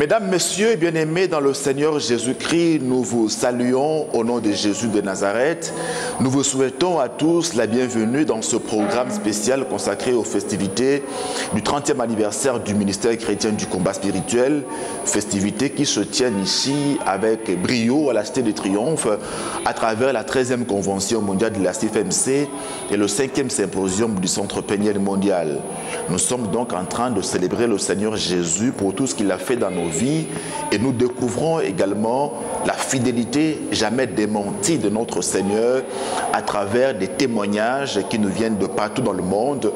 Mesdames, Messieurs, bien-aimés dans le Seigneur Jésus-Christ, nous vous saluons au nom de Jésus de Nazareth. Nous vous souhaitons à tous la bienvenue dans ce programme spécial consacré aux festivités du 30e anniversaire du ministère chrétien du combat spirituel, festivités qui se tiennent ici avec brio à la Cité du Triomphe à travers la 13e Convention mondiale de la CIFMC et le 5e symposium du Centre Péniel mondial. Nous sommes donc en train de célébrer le Seigneur Jésus pour tout ce qu'il a fait dans nos vies et nous découvrons également la fidélité jamais démentie de notre Seigneur à travers des témoignages qui nous viennent de partout dans le monde,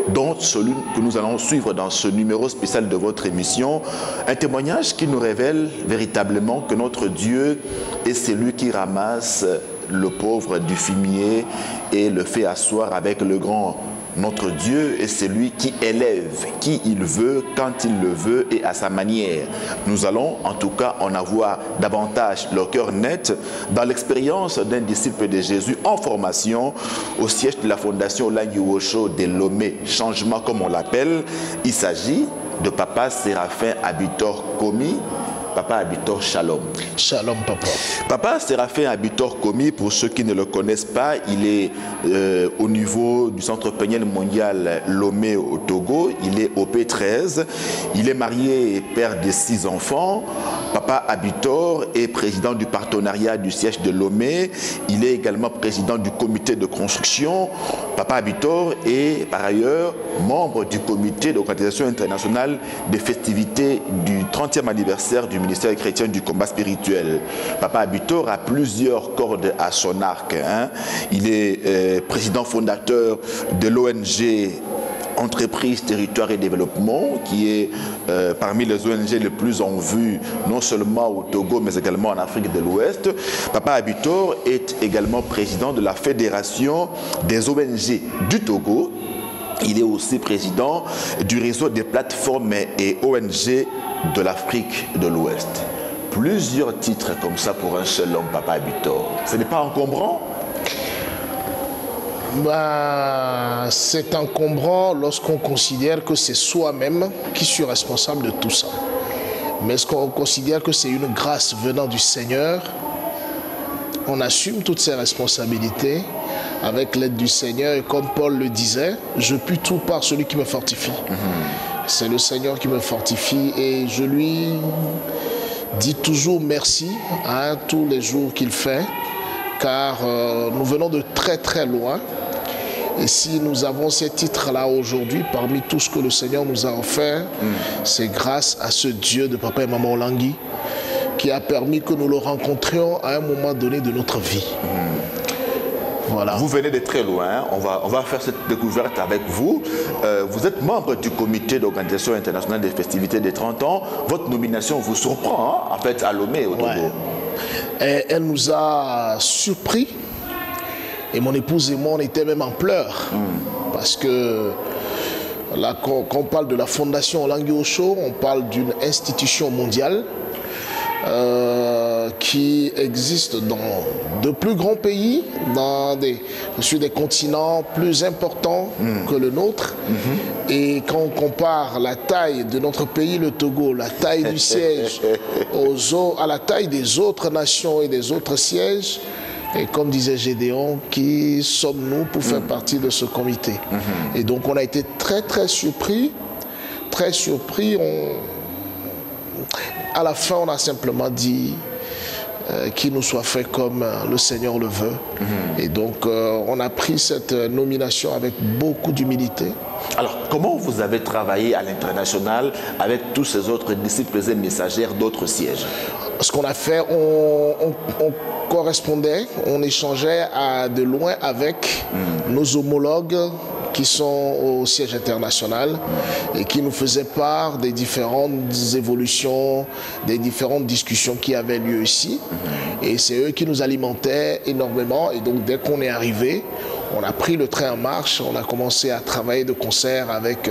dont celui que nous allons suivre dans ce numéro spécial de votre émission, un témoignage qui nous révèle véritablement que notre Dieu est celui qui ramasse le pauvre du fumier et le fait asseoir avec le grand. Notre Dieu est celui qui élève, qui il veut, quand il le veut et à sa manière. Nous allons en tout cas en avoir davantage le cœur net dans l'expérience d'un disciple de Jésus en formation au siège de la fondation Langiwosho de Lomé, changement comme on l'appelle. Il s'agit de Papa Séraphin Abitor Komi. Papa Abitor, shalom. Shalom, papa. Papa Séraphin Abitor Komi, pour ceux qui ne le connaissent pas, il est au niveau du Centre Péniel mondial Lomé au Togo. Il est au P13. Il est marié et père de 6 enfants. Papa Abitor est président du partenariat du siège de Lomé. Il est également président du comité de construction. Papa Abitor est par ailleurs membre du comité d'organisation internationale des festivités du 30e anniversaire du ministère chrétien du combat spirituel. Papa Abitor a plusieurs cordes à son arc. Il est président fondateur de l'ONG Entreprise, Territoire et Développement, qui est parmi les ONG les plus en vue, non seulement au Togo, mais également en Afrique de l'Ouest. Papa Abitor est également président de la Fédération des ONG du Togo. Il est aussi président du réseau des plateformes et ONG de l'Afrique de l'Ouest. Plusieurs titres comme ça pour un seul homme, Papa Abitor. Ce n'est pas encombrant? C'est encombrant lorsqu'on considère que c'est soi-même qui suis responsable de tout ça. Mais est-ce qu'on considère que c'est une grâce venant du Seigneur? On assume toutes ces responsabilités avec l'aide du Seigneur et comme Paul le disait, je puis tout par celui qui me fortifie. C'est le Seigneur qui me fortifie et je lui dis toujours merci tous les jours qu'il fait, car nous venons de très très loin. Et si nous avons ces titres-là aujourd'hui, parmi tout ce que le Seigneur nous a offert, c'est grâce à ce Dieu de Papa et Maman Olangui qui a permis que nous le rencontrions à un moment donné de notre vie. Voilà. Vous venez de très loin, on va faire cette découverte avec vous. Vous êtes membre du comité d'organisation internationale des festivités des 30 ans. Votre nomination vous surprend, en fait, à Lomé, au Togo. Ouais. Elle nous a surpris. Et mon épouse et moi, on était même en pleurs. Parce que là, quand on parle de la fondation Langiwosho, on parle d'une institution mondiale qui existe dans de plus grands pays, sur des continents plus importants que le nôtre. Et quand on compare la taille de notre pays, le Togo, la taille du siège à la taille des autres nations et des autres sièges, et comme disait Gédéon, qui sommes-nous pour faire partie de ce comité? Et donc on a été très très surpris, très surpris. À la fin, on a simplement dit qu'il nous soit fait comme le Seigneur le veut. Et donc on a pris cette nomination avec beaucoup d'humilité. Alors, comment vous avez travaillé à l'international avec tous ces autres disciples et messagères d'autres sièges? Ce qu'on a fait, on correspondait, on échangeait de loin avec nos homologues qui sont au siège international et qui nous faisaient part des différentes évolutions, des différentes discussions qui avaient lieu ici. Et c'est eux qui nous alimentaient énormément. Et donc, dès qu'on est arrivé, on a pris le train en marche, on a commencé à travailler de concert avec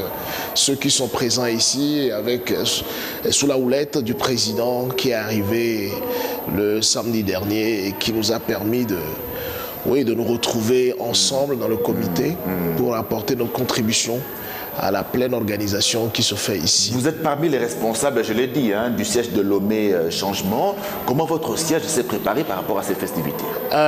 ceux qui sont présents ici, sous la houlette du président qui est arrivé le samedi dernier et qui nous a permis de nous retrouver ensemble dans le comité pour apporter notre contribution à la pleine organisation qui se fait ici. Vous êtes parmi les responsables, je l'ai dit, du siège de Lomé Changement. Comment votre siège s'est préparé par rapport à ces festivités?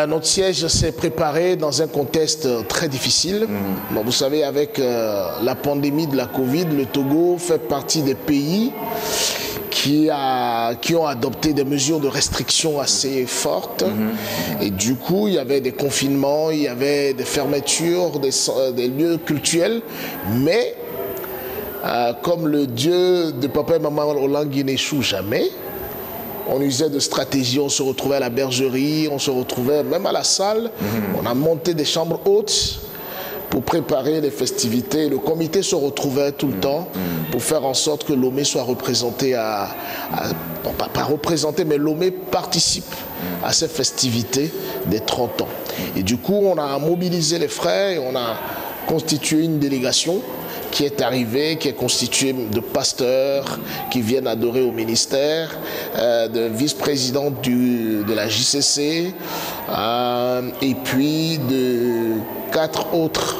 Notre siège s'est préparé dans un contexte très difficile. Bon, vous savez, avec la pandémie de la Covid, le Togo fait partie des pays qui ont adopté des mesures de restriction assez fortes. Et du coup, il y avait des confinements, il y avait des fermetures, des lieux cultuels. Mais, comme le Dieu de papa et maman Olangui n'échoue jamais, on usait de stratégies, on se retrouvait à la bergerie, on se retrouvait même à la salle. On a monté des chambres hautes pour préparer les festivités. Le comité se retrouvait tout le temps pour faire en sorte que Lomé soit représenté non pas représenté, mais Lomé participe à ces festivités des 30 ans. Et du coup, on a mobilisé les frères et on a constitué une délégation qui est arrivée, qui est constituée de pasteurs qui viennent adorer au ministère, de vice-présidente de la JCC, et puis de 4 autres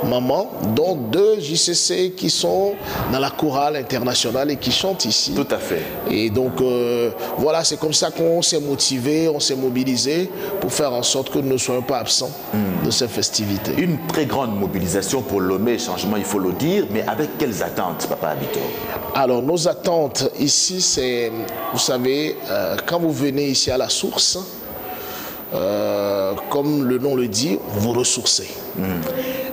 mamans, dont 2 JCC qui sont dans la chorale internationale et qui chantent ici. Tout à fait. Et donc, voilà, c'est comme ça qu'on s'est motivé, on s'est mobilisé pour faire en sorte que nous ne soyons pas absents de ces festivités. Une très grande mobilisation pour Lomé Changement, il faut le dire, mais avec quelles attentes, Papa Abito? Alors, nos attentes ici, c'est, vous savez, quand vous venez ici à la source, comme le nom le dit, vous ressourcez.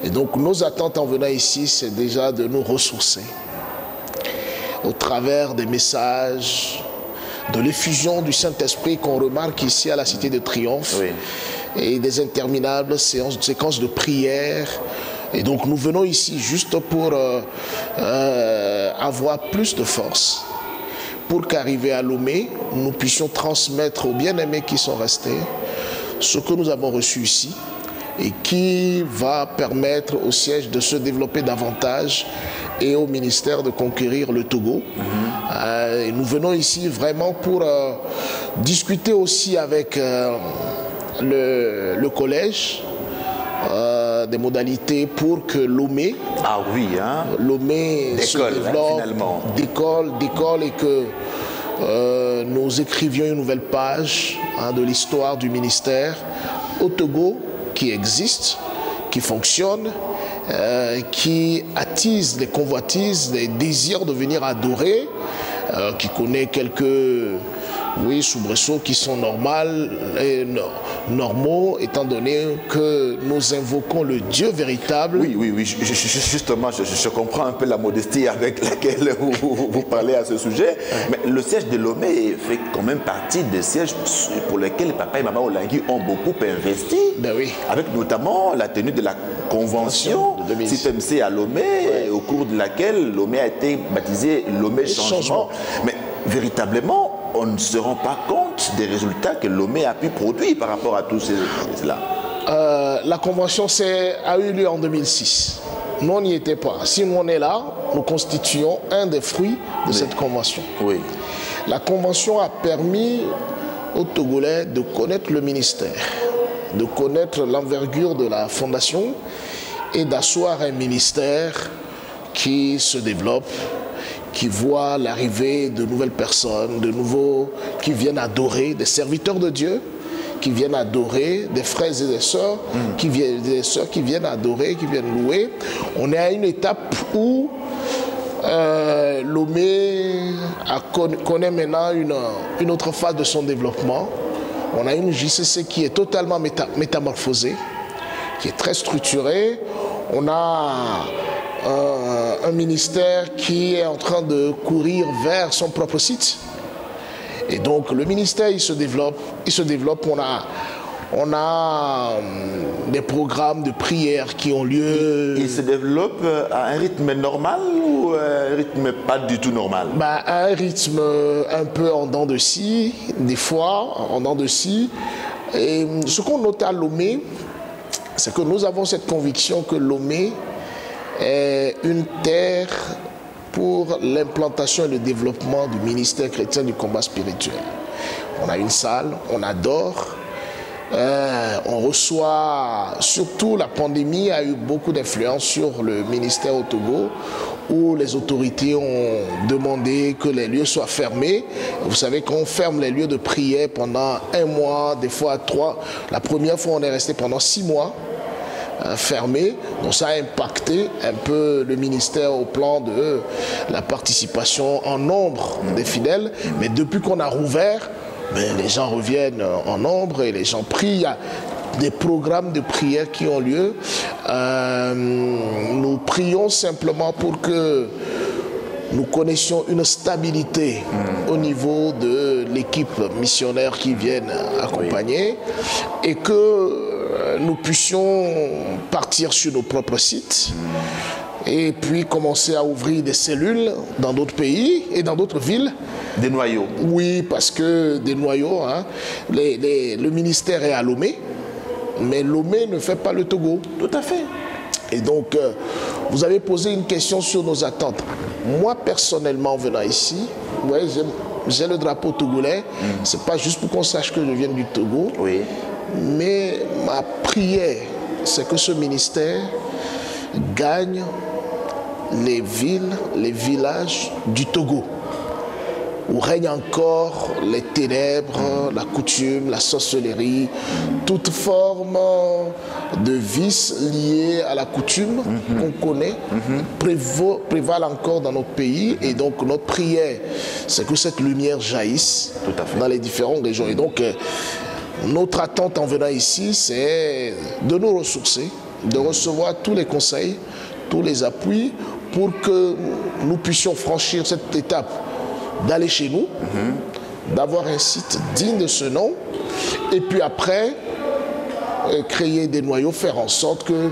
Et donc nos attentes en venant ici, c'est déjà de nous ressourcer au travers des messages, de l'effusion du Saint-Esprit qu'on remarque ici à la Cité de Triomphe, et des interminables séquences de prière. Et donc nous venons ici juste pour avoir plus de force, pour qu'arrivé à Lomé, nous puissions transmettre aux bien-aimés qui sont restés ce que nous avons reçu ici, et qui va permettre au siège de se développer davantage et au ministère de conquérir le Togo. Et nous venons ici vraiment pour discuter aussi avec le collège des modalités pour que Lomé, Lomé se développe, d'école, et que nous écrivions une nouvelle page de l'histoire du ministère au Togo, qui existe, qui fonctionne, qui attise les convoitises, les désirs de venir adorer, qui connaît quelques soubresauts qui sont normaux, étant donné que nous invoquons le Dieu véritable. Oui, justement, je comprends un peu la modestie avec laquelle vous parlez à ce sujet, mais le siège de Lomé fait quand même partie des sièges pour lesquels papa et maman Olangui ont beaucoup investi, avec notamment la tenue de la convention CITEMC à Lomé, au cours de laquelle Lomé a été baptisé Lomé Changement. Mais véritablement, on ne se rend pas compte des résultats que Lomé a pu produire par rapport à tout cela. La convention a eu lieu en 2006. Nous, on n'y était pas. Si nous, on est là, nous constituons un des fruits de cette convention. La convention a permis aux Togolais de connaître le ministère, de connaître l'envergure de la fondation et d'asseoir un ministère qui se développe, qui voit l'arrivée de nouvelles personnes, de nouveaux qui viennent adorer, des serviteurs de Dieu qui viennent adorer, des frères et des sœurs qui viennent adorer, qui viennent louer. On est à une étape où Lomé connaît maintenant une autre phase de son développement. On a une JCC qui est totalement métamorphosée, qui est très structurée. On a un ministère qui est en train de courir vers son propre site. Et donc le ministère, il se développe. On a des programmes de prière qui ont lieu. Il se développe à un rythme normal ou un rythme pas du tout normal? À un rythme un peu en dents de scie, des fois en dents de scie. Et ce qu'on note à Lomé, c'est que nous avons cette conviction que Lomé est une terre pour l'implantation et le développement du ministère chrétien du combat spirituel. On a une salle, on adore, On reçoit, surtout la pandémie a eu beaucoup d'influence sur le ministère au Togo, où les autorités ont demandé que les lieux soient fermés. Vous savez qu'on ferme les lieux de prière pendant 1 mois, des fois 3. La première fois, on est resté pendant 6 mois fermé. Donc ça a impacté un peu le ministère au plan de la participation en nombre des fidèles. Mais depuis qu'on a rouvert, les gens reviennent en nombre et les gens prient. Il y a des programmes de prière qui ont lieu. Nous prions simplement pour que nous connaissions une stabilité au niveau de l'équipe missionnaire qui viennent accompagner et que nous puissions partir sur nos propres sites et puis commencer à ouvrir des cellules dans d'autres pays et dans d'autres villes. Des noyaux. Oui, parce que des noyaux, hein, le ministère est à Lomé, mais Lomé ne fait pas le Togo. Tout à fait. Et donc, vous avez posé une question sur nos attentes. Moi, personnellement, en venant ici, ouais, j'ai le drapeau togolais. C'est pas juste pour qu'on sache que je viens du Togo. Oui. Mais ma prière, c'est que ce ministère gagne les villes, les villages du Togo, où règne encore les ténèbres, la coutume, la sorcellerie, toute forme de vice lié à la coutume qu'on connaît, prévalent encore dans notre pays. Et donc notre prière, c'est que cette lumière jaillisse dans les différentes régions. Et donc notre attente en venant ici, c'est de nous ressourcer, de recevoir tous les conseils, tous les appuis pour que nous puissions franchir cette étape d'aller chez nous, d'avoir un site digne de ce nom, et puis après, créer des noyaux, faire en sorte que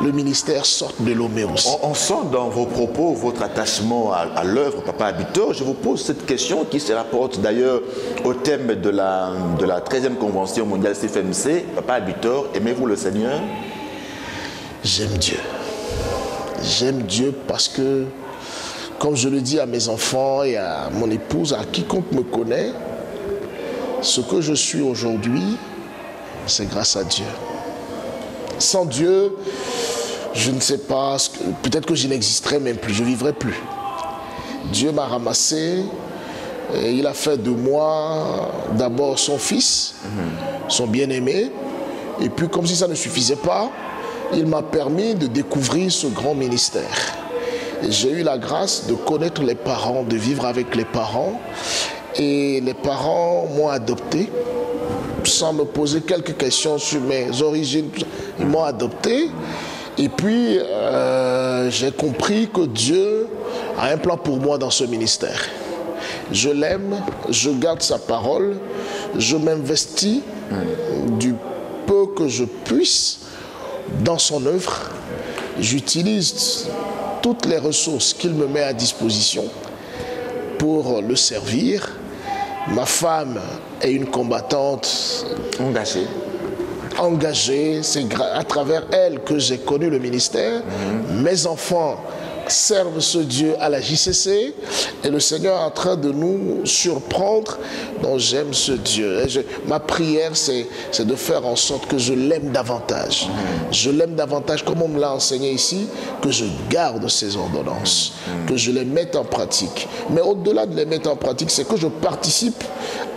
le ministère sorte de Lomé aussi. On sent dans vos propos votre attachement à l'œuvre Papa Abitor. Je vous pose cette question qui se rapporte d'ailleurs au thème de la 13e Convention mondiale CFMC. Papa Abitor, aimez-vous le Seigneur? J'aime Dieu. J'aime Dieu parce que, comme je le dis à mes enfants et à mon épouse, à quiconque me connaît, ce que je suis aujourd'hui, c'est grâce à Dieu. Sans Dieu, je ne sais pas, peut-être que je n'existerais même plus, je ne vivrais plus. Dieu m'a ramassé, et il a fait de moi d'abord son fils, son bien-aimé, et puis comme si ça ne suffisait pas, il m'a permis de découvrir ce grand ministère. J'ai eu la grâce de connaître les parents, de vivre avec les parents. Et les parents m'ont adopté, sans me poser quelques questions sur mes origines. Ils m'ont adopté. Et puis, j'ai compris que Dieu a un plan pour moi dans ce ministère. Je l'aime, je garde sa parole, je m'investis du peu que je puisse dans son œuvre. J'utilise toutes les ressources qu'il me met à disposition pour le servir. Ma femme est une combattante engagée. C'est à travers elle que j'ai connu le ministère. Mes enfants servent ce Dieu à la JCC et le Seigneur est en train de nous surprendre. Donc j'aime ce Dieu. Ma prière, c'est de faire en sorte que je l'aime davantage. Je l'aime davantage comme on me l'a enseigné ici, que je garde ses ordonnances, que je les mette en pratique. Mais au-delà de les mettre en pratique, c'est que je participe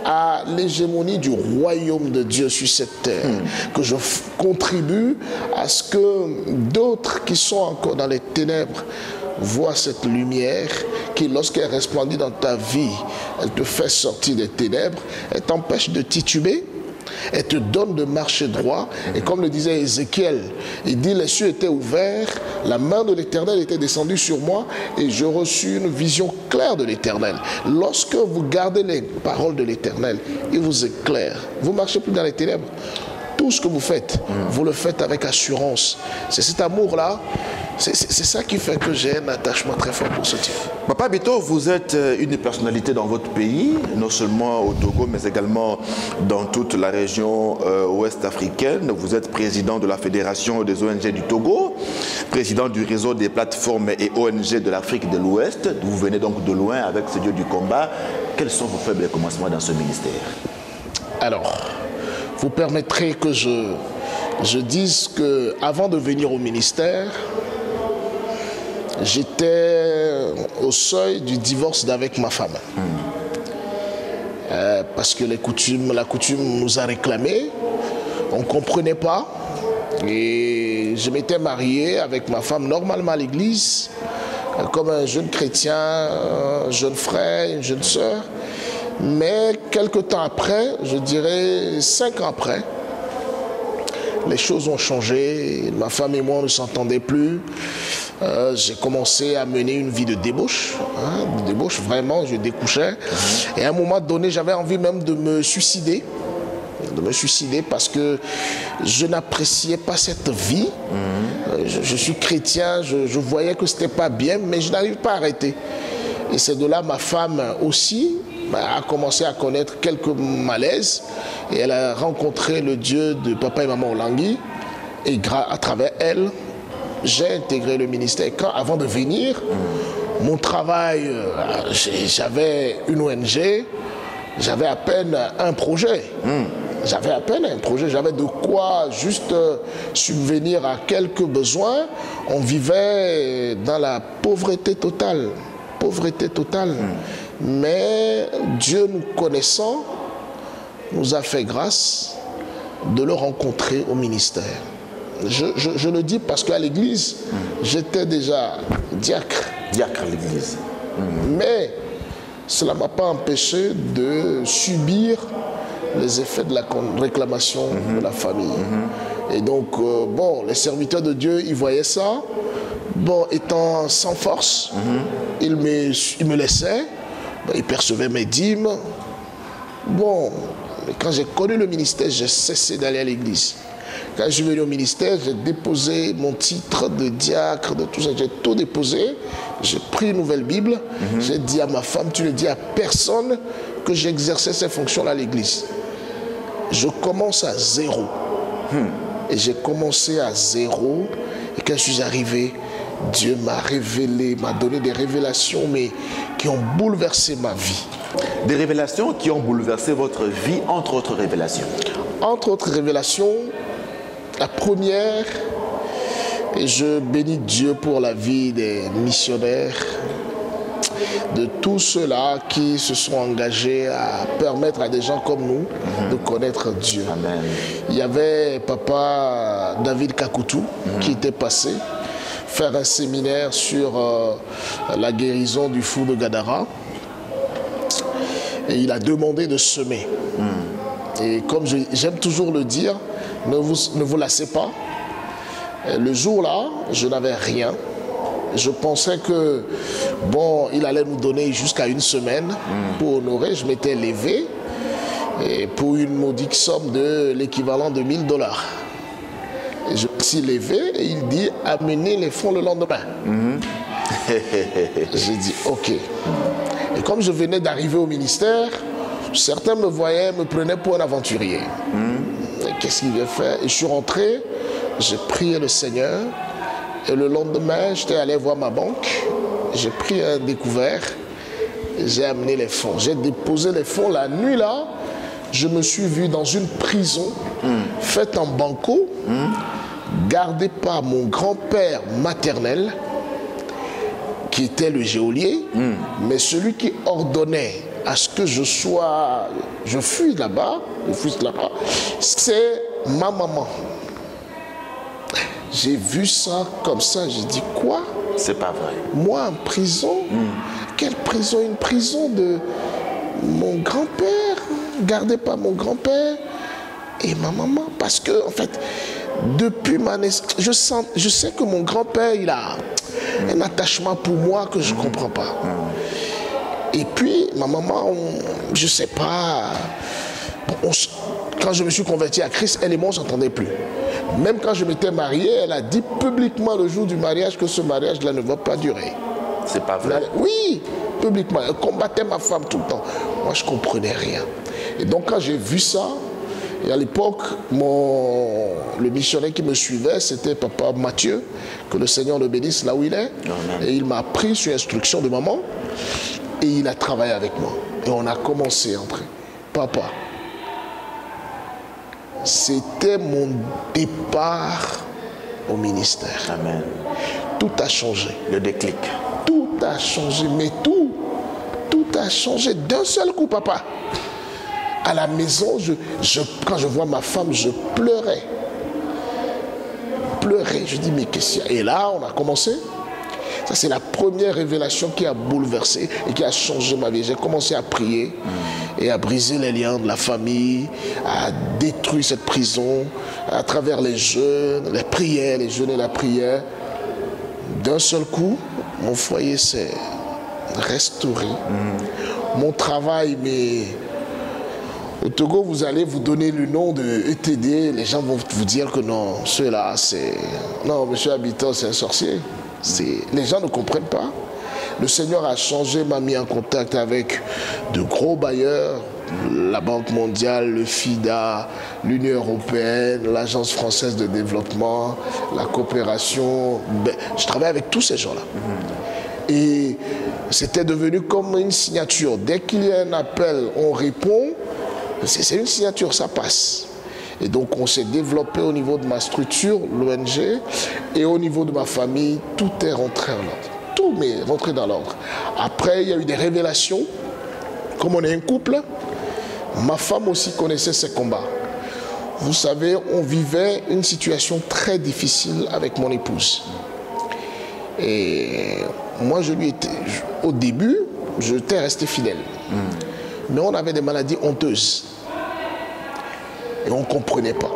à l'hégémonie du royaume de Dieu sur cette terre, que je contribue à ce que d'autres qui sont encore dans les ténèbres voient cette lumière qui, lorsqu'elle resplendit dans ta vie, elle te fait sortir des ténèbres, elle t'empêche de tituber, elle te donne de marcher droit. Et comme le disait Ézéchiel, il dit: les cieux étaient ouverts, la main de l'Éternel était descendue sur moi et je reçus une vision claire de l'Éternel. Lorsque vous gardez les paroles de l'Éternel, il vous éclaire. Vous ne marchez plus dans les ténèbres. Tout ce que vous faites, vous le faites avec assurance. C'est cet amour-là, c'est ça qui fait que j'ai un attachement très fort pour ce Dieu. Papa Abitor, vous êtes une personnalité dans votre pays, non seulement au Togo, mais également dans toute la région ouest africaine. Vous êtes président de la Fédération des ONG du Togo, président du réseau des plateformes et ONG de l'Afrique de l'Ouest. Vous venez donc de loin avec ce Dieu du combat. Quels sont vos faibles commencements dans ce ministère? Alors, vous permettrez que je dise que avant de venir au ministère, j'étais au seuil du divorce d'avec ma femme. Parce que la coutume nous a réclamé, on ne comprenait pas. Et je m'étais marié avec ma femme normalement à l'église, comme un jeune chrétien, un jeune frère, une jeune sœur. Mais quelque temps après, je dirais 5 ans après, les choses ont changé. Ma femme et moi, on ne s'entendait plus. J'ai commencé à mener une vie de débauche. De débauche, vraiment, je découchais. Et à un moment donné, j'avais envie même de me suicider. Parce que je n'appréciais pas cette vie. Je suis chrétien, je voyais que ce n'était pas bien, mais je n'arrive pas à arrêter. Et c'est de là ma femme aussi a commencé à connaître quelques malaises et elle a rencontré le Dieu de papa et maman Olangui et à travers elle, j'ai intégré le ministère. Avant de venir, mon travail, j'avais une ONG, j'avais à peine un projet. J'avais de quoi juste subvenir à quelques besoins. On vivait dans la pauvreté totale. Mais Dieu nous connaissant, nous a fait grâce de le rencontrer au ministère. Je le dis parce qu'à l'église, j'étais déjà diacre. Diacre à l'église. Mais cela ne m'a pas empêché de subir les effets de la réclamation de la famille. Et donc, les serviteurs de Dieu, ils voyaient ça. Étant sans force, ils me laissaient. Ils percevaient mes dîmes. Mais quand j'ai connu le ministère, j'ai cessé d'aller à l'église. Quand je suis venu au ministère, j'ai déposé mon titre de diacre, de tout ça. J'ai tout déposé. J'ai pris une nouvelle Bible. J'ai dit à ma femme, tu ne dis à personne que j'exerçais ces fonctions-là à l'église. Je commence à zéro. Et j'ai commencé à zéro. Et quand je suis arrivé, Dieu m'a révélé, m'a donné des révélations, mais qui ont bouleversé ma vie. Des révélations qui ont bouleversé votre vie, entre autres révélations. Entre autres révélations, la première, et je bénis Dieu pour la vie des missionnaires, de tous ceux-là qui se sont engagés à permettre à des gens comme nous de connaître Dieu. Amen. Il y avait papa David Kakoutou qui était passé faire un séminaire sur la guérison du fou de Gadara. Et il a demandé de semer. Et comme j'aime toujours le dire, ne vous lassez pas. Le jour-là, je n'avais rien. Je pensais que, il allait nous donner jusqu'à une semaine pour honorer. Je m'étais levé et pour une modique somme de l'équivalent de $1000. Et je me suis levé et il dit, amenez les fonds le lendemain. J'ai dit, ok. Et comme je venais d'arriver au ministère, certains me voyaient, me prenaient pour un aventurier. Qu'est-ce qu'il vient faire? Et je suis rentré, j'ai prié le Seigneur. Et le lendemain, j'étais allé voir ma banque. J'ai pris un découvert. J'ai amené les fonds. J'ai déposé les fonds la nuit là. Je me suis vu dans une prison faite en banco, gardée par mon grand-père maternel, qui était le geôlier, mais celui qui ordonnait à ce que je fuis là-bas, c'est ma maman. J'ai vu ça comme ça, j'ai dit quoi? C'est pas vrai. Moi en prison? Quelle prison? Une prison de mon grand-père, gardée par mon grand-père et ma maman. Parce que en fait, depuis ma naissance, je sais que mon grand-père, il a un attachement pour moi que je ne comprends pas. Et puis ma maman, je ne sais pas, quand je me suis converti à Christ, elle et moi on ne s'entendait plus. Même quand je m'étais marié, elle a dit publiquement le jour du mariage que ce mariage-là ne va pas durer. C'est pas vrai? Oui, publiquement. Elle combattait ma femme tout le temps. Moi, je ne comprenais rien. Et donc, quand j'ai vu ça, et à l'époque, le missionnaire qui me suivait, c'était papa Mathieu, que le Seigneur le bénisse là où il est. Amen. Et il m'a pris sur instruction de maman, et il a travaillé avec moi. Et on a commencé à entrer. Papa, c'était mon départ au ministère. Amen. Tout a changé. Le déclic. Tout a changé, mais tout a changé d'un seul coup, papa. À la maison, quand je vois ma femme, je pleurais. Je dis, mais qu'est-ce qu'il y a? Et là, on a commencé. Ça, c'est la première révélation qui a bouleversé et qui a changé ma vie. J'ai commencé à prier et à briser les liens de la famille, à détruire cette prison à travers les jeûnes, les prières, les jeûnes et la prière. D'un seul coup, mon foyer s'est restauré. Mon travail, mais au Togo, vous allez vous donner le nom de ETD, les gens vont vous dire que non, ceux-là, c'est... Non, monsieur Habitant, c'est un sorcier. Les gens ne comprennent pas. Le Seigneur a changé, m'a mis en contact avec de gros bailleurs, la Banque mondiale, le FIDA, l'Union européenne, l'Agence française de développement, la coopération. Je travaille avec tous ces gens-là. Et c'était devenu comme une signature. Dès qu'il y a un appel, on répond. C'est une signature, ça passe. Et donc on s'est développé au niveau de ma structure, l'ONG, et au niveau de ma famille, tout est rentré en ordre. Tout est rentré dans l'ordre. Après, il y a eu des révélations. Comme on est un couple, ma femme aussi connaissait ses combats. Vous savez, on vivait une situation très difficile avec mon épouse. Et moi, au début, je t'ai resté fidèle. Mais on avait des maladies honteuses. Et on ne comprenait pas.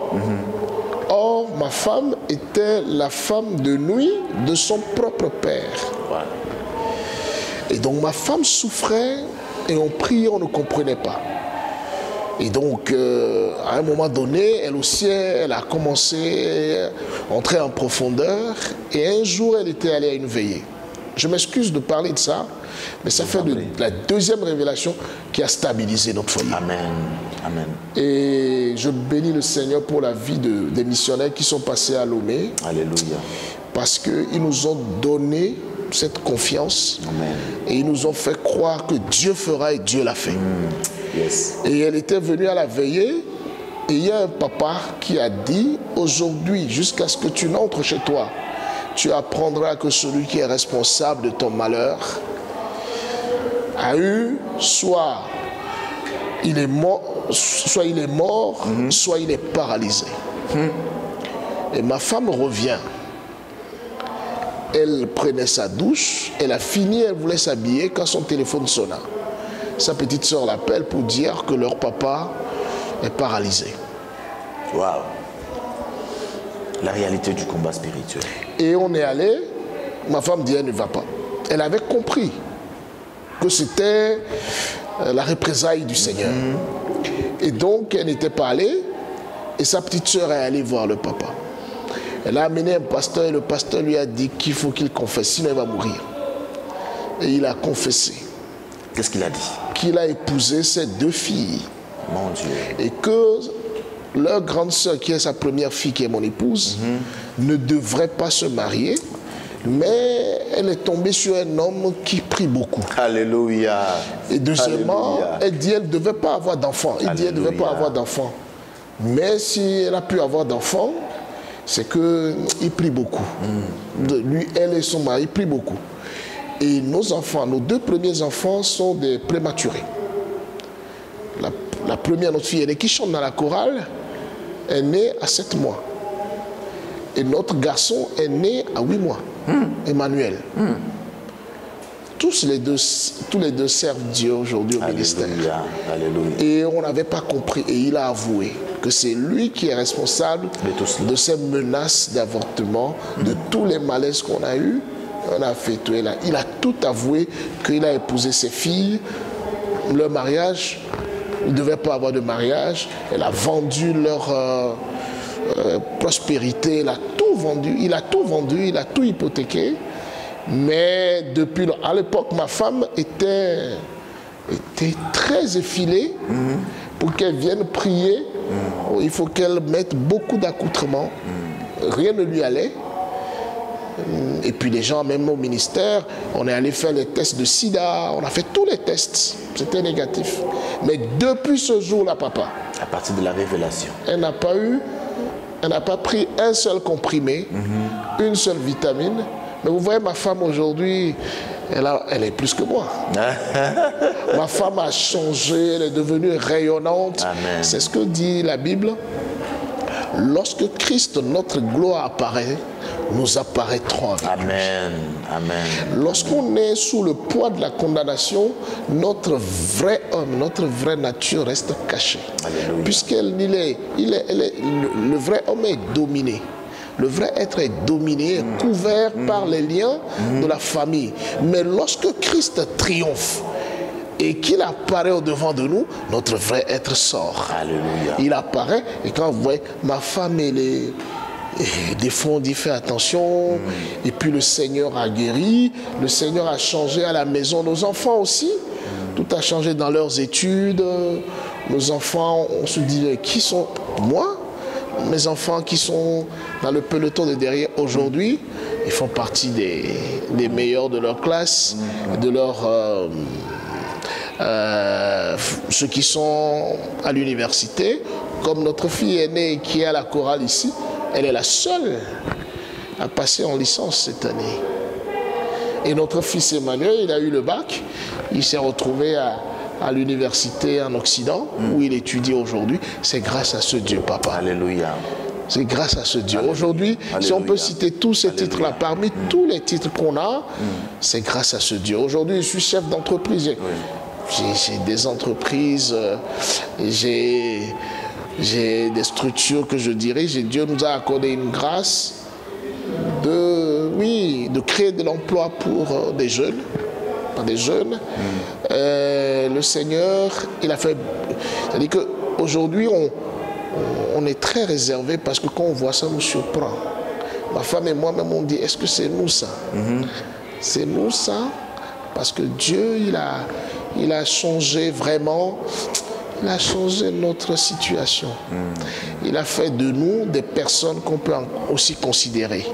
Or, ma femme était la femme de nuit de son propre père. Et donc, ma femme souffrait et on priait, on ne comprenait pas. Et donc, à un moment donné, elle aussi, elle a commencé à entrer en profondeur. Et un jour, elle était allée à une veillée. Je m'excuse de parler de ça, mais ça fait la deuxième révélation qui a stabilisé notre foyer. Amen. Amen. Et je bénis le Seigneur pour la vie des missionnaires qui sont passés à Lomé. Alléluia. Parce qu'ils nous ont donné cette confiance. Amen. Et ils nous ont fait croire que Dieu fera et Dieu l'a fait. Yes. Et elle était venue à la veillée. Et il y a un papa qui a dit, aujourd'hui, jusqu'à ce que tu n'entres chez toi, tu apprendras que celui qui est responsable de ton malheur a eu soit il est mort, soit il est paralysé. Et ma femme revient. Elle prenait sa douche, elle a fini, elle voulait s'habiller quand son téléphone sonna. Sa petite soeur l'appelle pour dire que leur papa est paralysé. Waouh. La réalité du combat spirituel. Et on est allé, ma femme dit elle ne va pas. Elle avait compris que c'était la représaille du Seigneur. Et donc elle n'était pas allée et sa petite sœur est allée voir le papa. Elle a amené un pasteur et le pasteur lui a dit qu'il faut qu'il confesse, sinon il va mourir. Et il a confessé. Qu'est-ce qu'il a dit? Qu'il a épousé ses 2 filles. Mon Dieu. Et que leur grande sœur, qui est sa première fille, qui est mon épouse, ne devrait pas se marier, mais elle est tombée sur un homme qui prie beaucoup. Alléluia. Et deuxièmement, Alléluia. elle dit qu'elle ne devait pas avoir d'enfant. Il dit qu'elle ne devait pas avoir d'enfant. Mais si elle a pu avoir d'enfant, c'est qu'il prie beaucoup. Lui, elle et son mari prient beaucoup. Et nos enfants, nos 2 premiers enfants sont des prématurés. La première, notre fille aînée qui chante dans la chorale, est née à 7 mois. Et notre garçon est né à 8 mois. Emmanuel. Tous les deux servent Dieu aujourd'hui au ministère. Alléluia. Et on n'avait pas compris. Et il a avoué que c'est lui qui est responsable de ces menaces d'avortement, de tous les malaises qu'on a eus. On a fait tout. Il a tout avoué qu'il a épousé ses filles. Leur mariage, il ne devait pas avoir de mariage. Elle a vendu leur prospérité. Il a tout vendu. Il a tout hypothéqué. Mais depuis, à l'époque, ma femme était très effilée pour qu'elle vienne prier. Il faut qu'elle mette beaucoup d'accoutrements. Rien ne lui allait. Et puis les gens, même au ministère, on est allé faire les tests de sida, on a fait tous les tests, c'était négatif. Mais depuis ce jour-là, papa, à partir de la révélation, elle n'a pas pris un seul comprimé, une seule vitamine. Mais vous voyez, ma femme aujourd'hui, elle est plus que moi. Ma femme a changé, elle est devenue rayonnante. C'est ce que dit la Bible. Lorsque Christ, notre gloire, apparaît, nous apparaîtrons avec lui. Amen. Lorsqu'on est sous le poids de la condamnation, notre vrai homme, notre vraie nature reste cachée. Puisqu'elle le vrai homme est dominé. Le vrai être est dominé, couvert par les liens de la famille. Mais lorsque Christ triomphe et qu'il apparaît au-devant de nous, notre vrai être sort. Alléluia. Il apparaît, et quand vous voyez, ma femme, elle est... Et des fois, on dit fais attention. Et puis le Seigneur a guéri, le Seigneur a changé à la maison. Nos enfants aussi, tout a changé dans leurs études. Nos enfants, on se dit, qui sont... Moi, mes enfants qui sont dans le peloton de derrière aujourd'hui, ils font partie des meilleurs de leur classe, de leur... ceux qui sont à l'université, comme notre fille aînée qui est à la chorale ici, elle est la seule à passer en licence cette année. Et notre fils Emmanuel, il a eu le bac, il s'est retrouvé à l'université en Occident, où il étudie aujourd'hui. C'est grâce à ce Dieu, papa. Alléluia. C'est grâce à ce Dieu. Aujourd'hui, si on peut citer tous ces titres-là, parmi tous les titres qu'on a, c'est grâce à ce Dieu. Aujourd'hui, je suis chef d'entreprise. J'ai des entreprises, j'ai des structures que je dirige et Dieu nous a accordé une grâce de créer de l'emploi pour des jeunes. Le Seigneur, il a fait... C'est-à-dire qu'aujourd'hui, on est très réservé parce que quand on voit ça, nous surprend. Ma femme et moi-même, on dit, est-ce que c'est nous ça? C'est nous ça? Parce que Dieu, il a changé vraiment, il a changé notre situation. Il a fait de nous des personnes qu'on peut aussi considérer.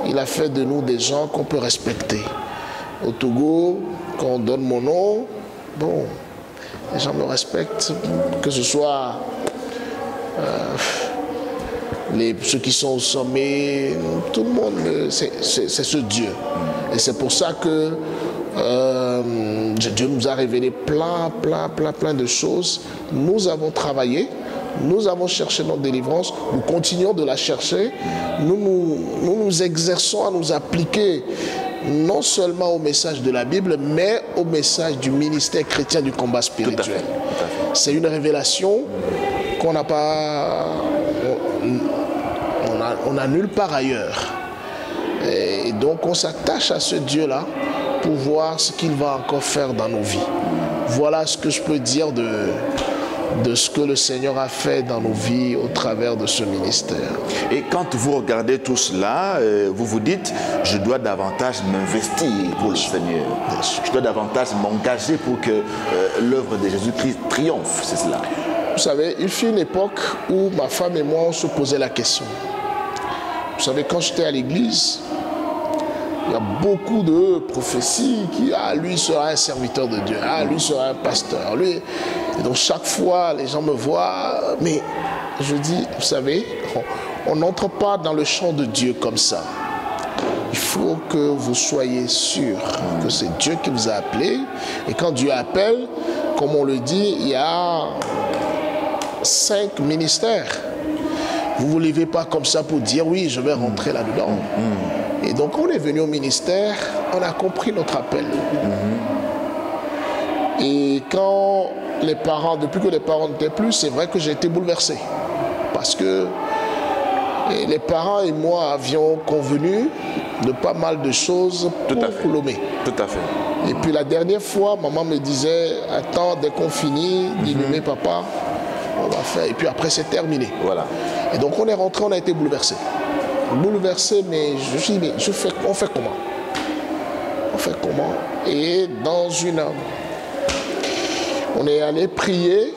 Il a fait de nous des gens qu'on peut respecter. Au Togo, quand on donne mon nom, bon, les gens me respectent, que ce soit ceux qui sont au sommet, tout le monde, c'est ce Dieu. Et c'est pour ça que Dieu nous a révélé plein de choses. Nous avons travaillé, nous avons cherché notre délivrance, nous continuons de la chercher. Nous exerçons à nous appliquer non seulement au message de la Bible, mais au message du ministère chrétien du combat spirituel. C'est une révélation qu'on n'a pas... On n'a nulle part ailleurs. Et donc on s'attache à ce Dieu-là pour voir ce qu'il va encore faire dans nos vies. Voilà ce que je peux dire de ce que le Seigneur a fait dans nos vies au travers de ce ministère. Et quand vous regardez tout cela, vous vous dites, je dois davantage m'investir pour le Seigneur. Je dois davantage m'engager pour que l'œuvre de Jésus-Christ triomphe, c'est cela. Vous savez, il fut une époque où ma femme et moi, on se posait la question. Vous savez, quand j'étais à l'église, il y a beaucoup de prophéties qui, lui sera un serviteur de Dieu, lui sera un pasteur, lui. Et donc chaque fois, les gens me voient, mais je dis, vous savez, on n'entre pas dans le champ de Dieu comme ça. Il faut que vous soyez sûr que c'est Dieu qui vous a appelé. Et quand Dieu appelle, comme on le dit, il y a 5 ministères. Vous ne vous levez pas comme ça pour dire, oui, je vais rentrer là-dedans. Et donc, on est venu au ministère, on a compris notre appel. Et quand les parents, depuis que les parents n'étaient plus, c'est vrai que j'ai été bouleversé. Parce que les parents et moi avions convenu de pas mal de choses pour Lomé. Tout à fait. Et puis la dernière fois, maman me disait, attends, dès qu'on finit, dis-lui, papa, on va faire. Et puis après, c'est terminé. Voilà. Et donc, on est rentré, on a été bouleversé. Bouleversé, mais je me suis dit, mais on fait comment? On fait comment? Et dans on est allé prier,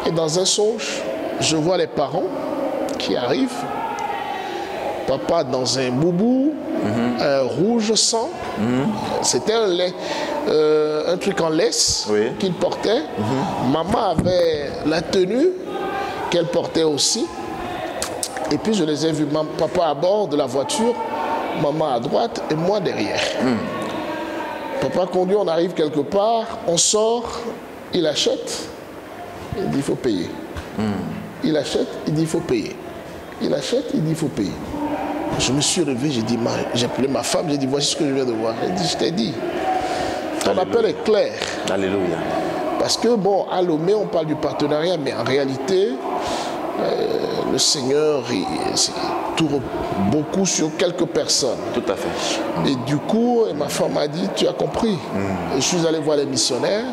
et dans un songe, je vois les parents qui arrivent, Papa dans un boubou, rouge sang. C'était un truc en laisse qu'il portait. Maman avait la tenue qu'elle portait aussi. Et puis je les ai vus, papa à bord de la voiture, maman à droite et moi derrière. Papa conduit, on arrive quelque part, on sort, il achète, il dit il faut payer. Il achète, il dit il faut payer. Il achète, il dit il faut payer. Je me suis levé, j'ai appelé ma femme, j'ai dit voici ce que je viens de voir. Elle dit je t'ai dit. Ton appel est clair. Alléluia. Parce que bon, à Lomé, on parle du partenariat, mais en réalité, le Seigneur tourne beaucoup sur quelques personnes. Tout à fait. Et du coup, ma femme m'a dit, tu as compris. Et je suis allé voir les missionnaires.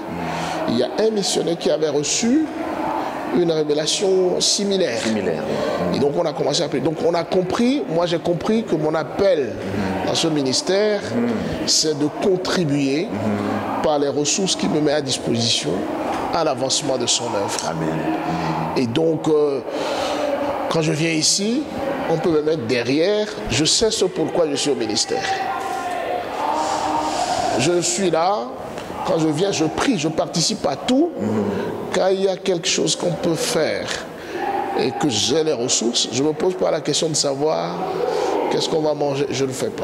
Il y a un missionnaire qui avait reçu une révélation similaire. Et donc on a commencé à appeler. Donc on a compris, moi j'ai compris que mon appel dans ce ministère, c'est de contribuer par les ressources qu'il me met à disposition à l'avancement de son œuvre. Amen. Et donc, quand je viens ici, on peut me mettre derrière. Je sais ce pourquoi je suis au ministère. Je suis là. Quand je viens, je prie, je participe à tout. Quand il y a quelque chose qu'on peut faire et que j'ai les ressources, je ne me pose pas la question de savoir qu'est-ce qu'on va manger. Je ne le fais pas.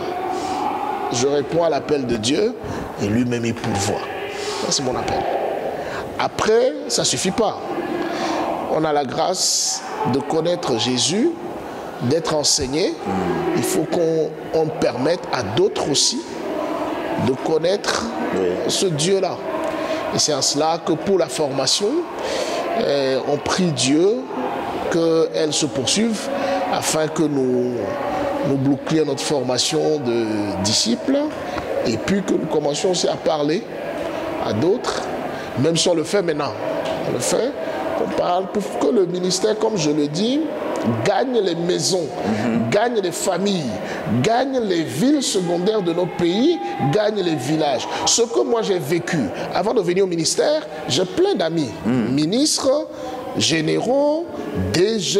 Je réponds à l'appel de Dieu et lui-même il pourvoit. C'est mon appel. Après, ça ne suffit pas. On a la grâce de connaître Jésus, d'être enseigné. Il faut qu'on permette à d'autres aussi de connaître ce Dieu-là. Et c'est en cela que pour la formation, on prie Dieu qu'elle se poursuive afin que nous bouclions notre formation de disciples et puis que nous commencions aussi à parler à d'autres, même si on le fait maintenant. On le fait, on parle pour que le ministère, comme je le dis, gagne les maisons, gagne les familles, gagne les villes secondaires de notre pays, gagne les villages. Ce que moi j'ai vécu avant de venir au ministère, j'ai plein d'amis, ministres, généraux, DG,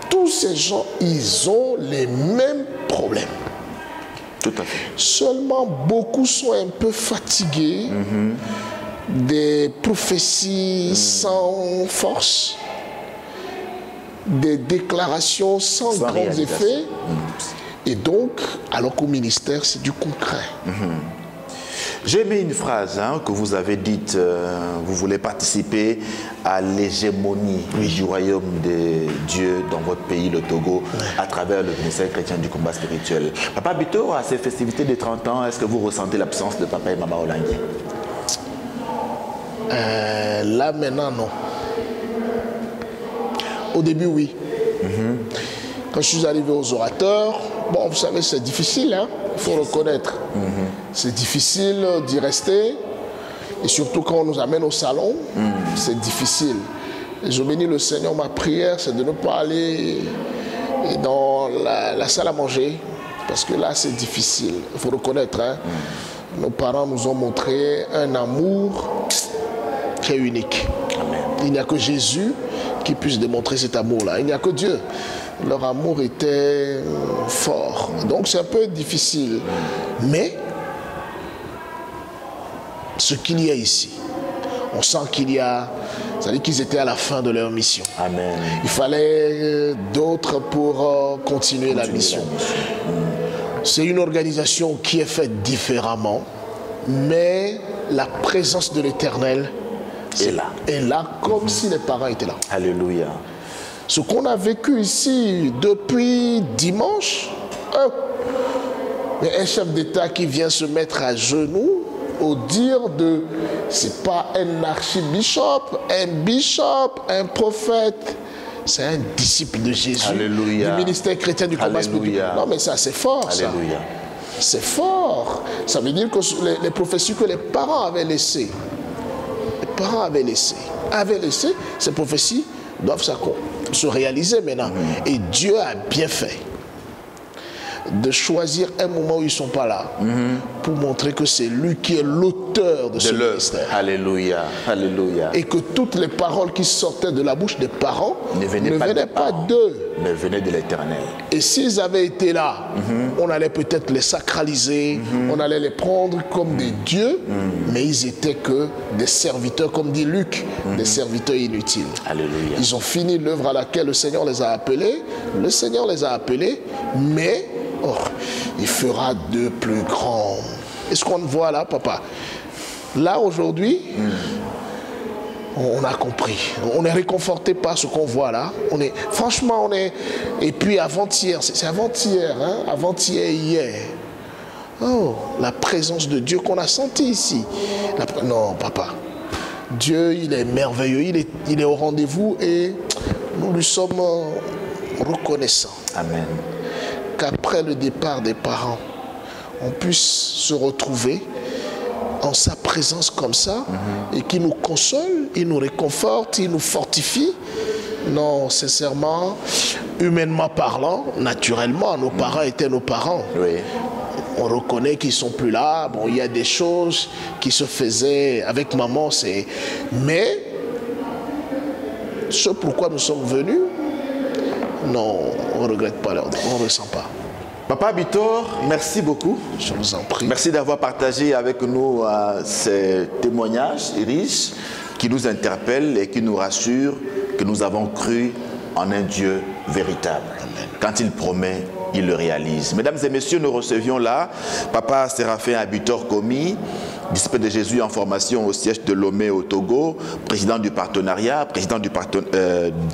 tous ces gens, ils ont les mêmes problèmes. Tout à fait. Seulement, beaucoup sont un peu fatigués des prophéties sans force, des déclarations sans grands effets. Et donc, alors qu'au ministère, c'est du concret. J'ai aimé une phrase que vous avez dite, vous voulez participer à l'hégémonie du royaume de Dieu dans votre pays, le Togo, à travers le ministère chrétien du combat spirituel. Papa Bito, à ces festivités de 30 ans, est-ce que vous ressentez l'absence de papa et maman Olangué? Là, maintenant, non. Au début, oui. Quand je suis arrivé aux orateurs, bon, vous savez, c'est difficile, hein? Il faut reconnaître. C'est difficile d'y rester. Et surtout quand on nous amène au salon, c'est difficile. Et je bénis le Seigneur, ma prière, c'est de ne pas aller dans la salle à manger. Parce que là, c'est difficile. Il faut reconnaître, hein? Nos parents nous ont montré un amour qui est unique. Amen. Il n'y a que Jésus qui puisse démontrer cet amour-là. Il n'y a que Dieu. Leur amour était fort. Donc c'est un peu difficile. Mais ce qu'il y a ici, on sent qu'il y a... C'est-à-dire qu'ils étaient à la fin de leur mission. Amen. Il fallait d'autres pour continuer la mission. C'est une organisation qui est faite différemment, mais la présence de l'Éternel est là comme si les parents étaient là. Alléluia. Ce qu'on a vécu ici depuis dimanche, un chef d'État qui vient se mettre à genoux au dire de... C'est pas un archibishop, un bishop, un prophète. C'est un disciple de Jésus. Alléluia. Du ministère chrétien du combat spirituel. Non mais ça c'est fort. Alléluia. C'est fort. Ça veut dire que les prophéties que les parents avaient laissées, ces prophéties doivent se réaliser maintenant. Et Dieu a bien fait. de choisir un moment où ils ne sont pas là pour montrer que c'est lui qui est l'auteur de ce ministère. Alléluia, alléluia. Et que toutes les paroles qui sortaient de la bouche des parents ne venaient pas d'eux, mais venaient de l'Éternel. Et s'ils avaient été là, on allait peut-être les sacraliser, on allait les prendre comme des dieux, mais ils étaient que des serviteurs, comme dit Luc, des serviteurs inutiles. Alléluia. Ils ont fini l'œuvre à laquelle le Seigneur les a appelés, mais il fera de plus grands. Est-ce qu'on voit là, papa? Là, aujourd'hui, on a compris. On est réconforté par ce qu'on voit là. Franchement, Et puis avant-hier, c'est avant-hier, hein? Avant-hier, hier. Oh, la présence de Dieu qu'on a sentie ici. Non, papa. Dieu, il est merveilleux. Il est au rendez-vous et nous lui sommes reconnaissants. Amen. Qu'après le départ des parents, on puisse se retrouver en sa présence comme ça, et qui nous console, il nous réconforte, il nous fortifie. Non, sincèrement, humainement parlant, naturellement, nos parents étaient nos parents. Oui. On reconnaît qu'ils ne sont plus là. Bon, il y a des choses qui se faisaient avec maman, mais ce pourquoi nous sommes venus, non, on ne regrette pas, on ne ressent pas. Papa Bitor, merci beaucoup. Je vous en prie. Merci d'avoir partagé avec nous ces témoignages riches qui nous interpellent et qui nous rassurent que nous avons cru en un Dieu véritable. Amen. Quand il promet, il le réalise. Mesdames et messieurs, nous recevions là Papa Séraphin Abitor Komi, disciple de Jésus en formation au siège de Lomé au Togo, président du partenariat, président du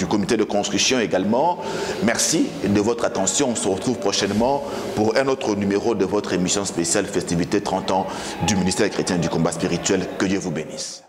comité de construction également. Merci de votre attention. On se retrouve prochainement pour un autre numéro de votre émission spéciale Festivité 30 ans du ministère chrétien du combat spirituel. Que Dieu vous bénisse.